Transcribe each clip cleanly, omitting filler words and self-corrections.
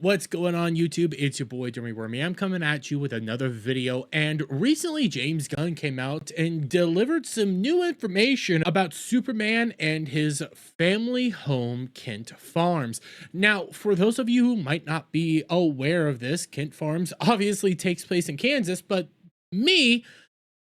What's going on YouTube? It's your boy Jeremy Wormy. I'm coming at you with another video, and recently James Gunn came out and delivered some new information about Superman and his family home, Kent Farms. Now, for those of you who might not be aware of this, Kent Farms obviously takes place in Kansas, but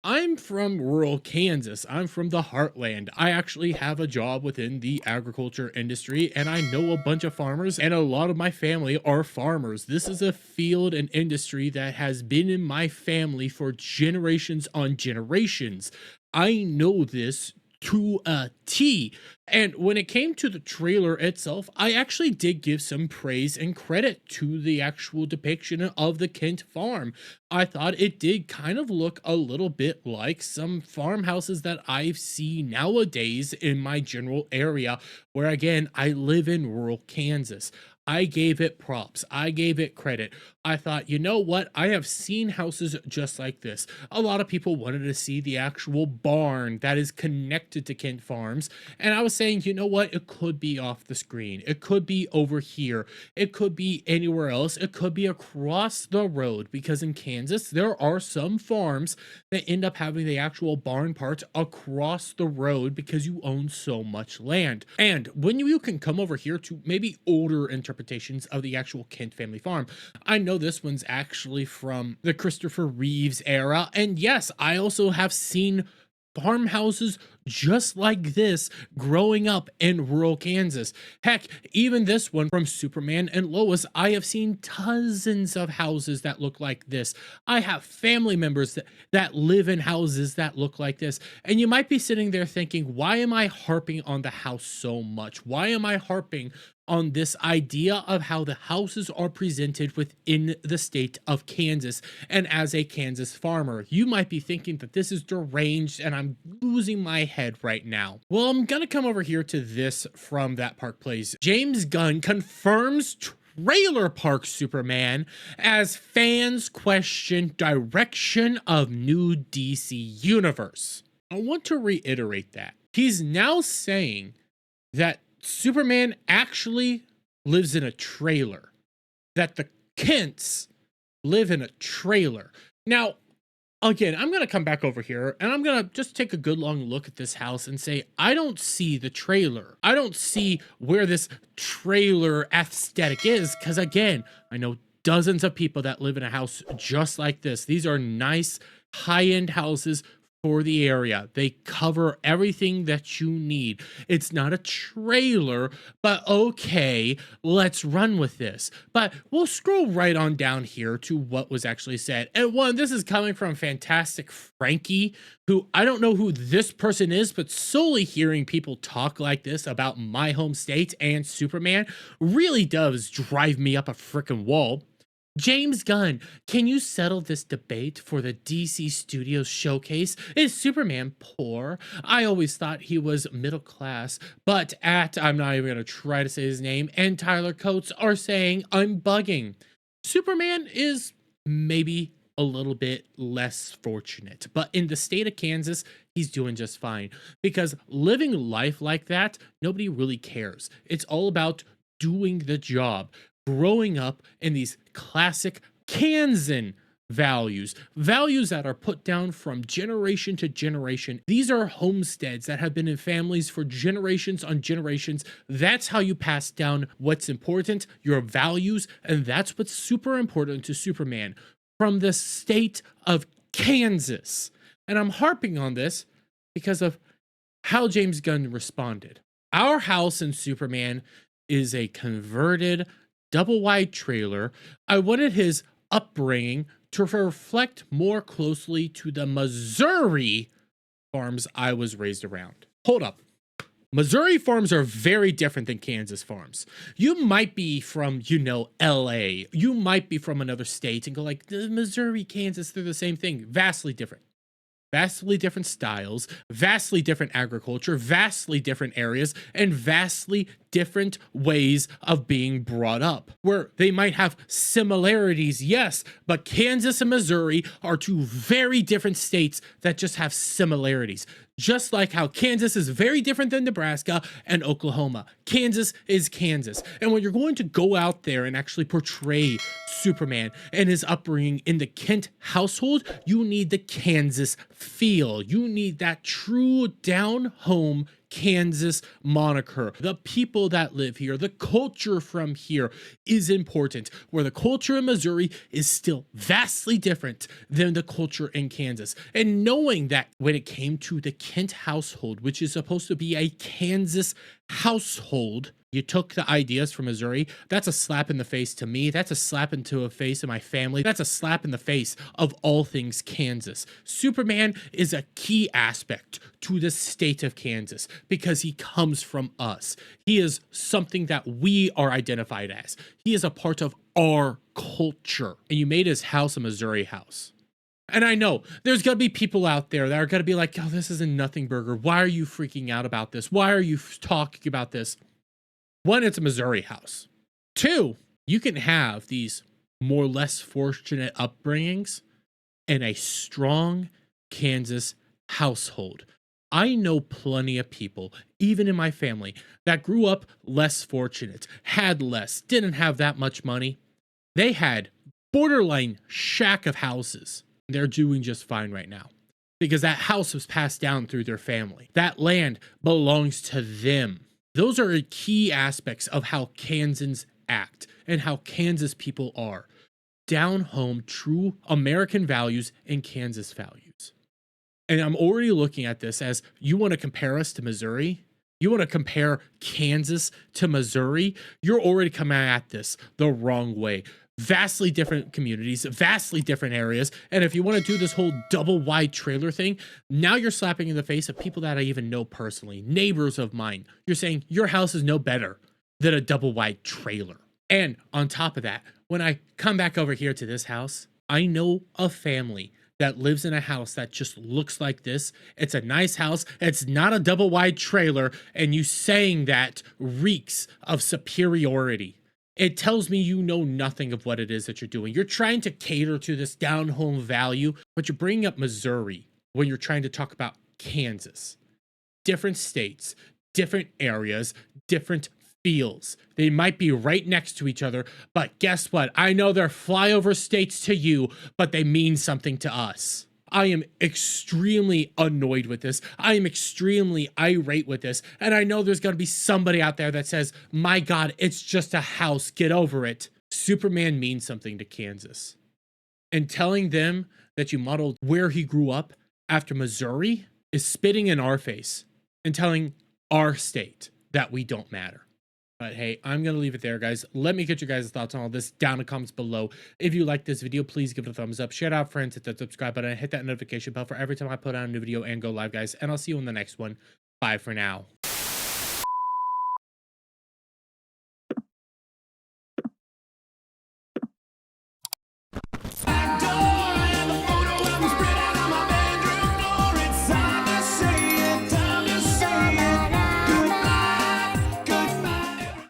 I'm from rural Kansas. I'm from the heartland. I actually have a job within the agriculture industry, and I know a bunch of farmers, and a lot of my family are farmers. This is a field and industry that has been in my family for generations on generations. I know this to a T. And when it came to the trailer itself, I actually did give some praise and credit to the actual depiction of the Kent farm. I thought it did kind of look a little bit like some farmhouses that I see nowadays in my general area, where again, I live in rural Kansas. I gave it props. I gave it credit. I thought, you know what? I have seen houses just like this. A lot of people wanted to see the actual barn that is connected to Kent Farms. And I was saying, you know what? It could be off the screen. It could be over here. It could be anywhere else. It could be across the road, because in Kansas, there are some farms that end up having the actual barn part across the road because you own so much land. And when you can come over here to maybe older interpretations of the actual Kent family farm, I know this one's actually from the Christopher Reeves era. And yes, I also have seen farmhouses just like this growing up in rural Kansas. Heck, even this one from Superman and Lois, I have seen dozens of houses that look like this. I have family members that live in houses that look like this. And you might be sitting there thinking, why am I harping on the house so much? Why am I harping on this idea of how the houses are presented within the state of Kansas? And as a Kansas farmer, you might be thinking that this is deranged and I'm losing my head right now. Well, I'm gonna come over here to this from That Park Plays. James Gunn confirms Trailer Park Superman as fans question direction of new DC universe. I want to reiterate that. He's now saying that Superman actually lives in a trailer, that the Kents live in a trailer. Now, again, I'm going to come back over here and I'm going to just take a good long look at this house and say, I don't see the trailer. I don't see where this trailer aesthetic is, because again, I know dozens of people that live in a house just like this. These are nice high-end houses for the area. They cover everything that you need. It's not a trailer, but okay, let's run with this. But we'll scroll right on down here to what was actually said. And one, this is coming from Fantastic Frankie, who I don't know who this person is, but solely hearing people talk like this about my home state and Superman really does drive me up a freaking wall. James Gunn, can you settle this debate for the DC Studios showcase? Is Superman poor? I always thought he was middle class, but I'm not even going to try to say his name, and Tyler Coates are saying I'm bugging. Superman is maybe a little bit less fortunate, but in the state of Kansas, he's doing just fine, because living life like that, nobody really cares. It's all about doing the job. Growing up in these classic Kansan values that are put down from generation to generation. These are homesteads that have been in families for generations on generations. That's how you pass down what's important, your values, and that's what's super important to Superman from the state of Kansas. And I'm harping on this because of how James Gunn responded. Our house in Superman is a converted double wide trailer. I wanted his upbringing to reflect more closely to the Missouri farms I was raised around. Hold up. Missouri farms are very different than Kansas farms. You might be from, LA. You might be from another state and go like, Missouri, Kansas, they're the same thing. Vastly different. Vastly different styles, vastly different agriculture, vastly different areas, and vastly different ways of being brought up. Where they might have similarities, yes, but Kansas and Missouri are two very different states that just have similarities. Just like how Kansas is very different than Nebraska and Oklahoma. Kansas is Kansas. And when you're going to go out there and actually portray Superman and his upbringing in the Kent household, you need the Kansas feel. You need that true down home Kansas moniker. The people that live here, the culture from here is important, where the culture in Missouri is still vastly different than the culture in Kansas. And knowing that when it came to the Kent household, which is supposed to be a Kansas household, you took the ideas from Missouri. That's a slap in the face to me. That's a slap into the face of my family. That's a slap in the face of all things Kansas. Superman is a key aspect to the state of Kansas because he comes from us. He is something that we are identified as. He is a part of our culture. And you made his house a Missouri house. And I know there's going to be people out there that are going to be like, oh, this is a nothing burger. Why are you freaking out about this? Why are you talking about this? One, it's a Missouri house. Two, you can have these more or less fortunate upbringings in a strong Kansas household. I know plenty of people, even in my family, that grew up less fortunate, had less, didn't have that much money. They had borderline shack of houses. They're doing just fine right now because that house was passed down through their family. That land belongs to them. Those are key aspects of how Kansans act and how Kansas people are. Down home, true American values and Kansas values. And I'm already looking at this as, you want to compare us to Missouri? You want to compare Kansas to Missouri? You're already coming at this the wrong way. Vastly different communities, vastly different areas. And if you want to do this whole double wide trailer thing, now you're slapping in the face of people that I even know personally, neighbors of mine. You're saying your house is no better than a double wide trailer. And on top of that, when I come back over here to this house, I know a family that lives in a house that just looks like this. It's a nice house. It's not a double wide trailer. And you saying that reeks of superiority. It tells me you know nothing of what it is that you're doing. You're trying to cater to this down home value, but you're bringing up Missouri when you're trying to talk about Kansas. Different states, different areas, different feels. They might be right next to each other, but guess what? I know they're flyover states to you, but they mean something to us. I am extremely annoyed with this. I am extremely irate with this. And I know there's going to be somebody out there that says, my God, it's just a house. Get over it. Superman means something to Kansas. And telling them that you modeled where he grew up after Missouri is spitting in our face and telling our state that we don't matter. But hey, I'm going to leave it there, guys. Let me get your guys' thoughts on all this down in the comments below. If you like this video, please give it a thumbs up. Share it out, friends. Hit that subscribe button. And hit that notification bell for every time I put out a new video and go live, guys. And I'll see you in the next one. Bye for now.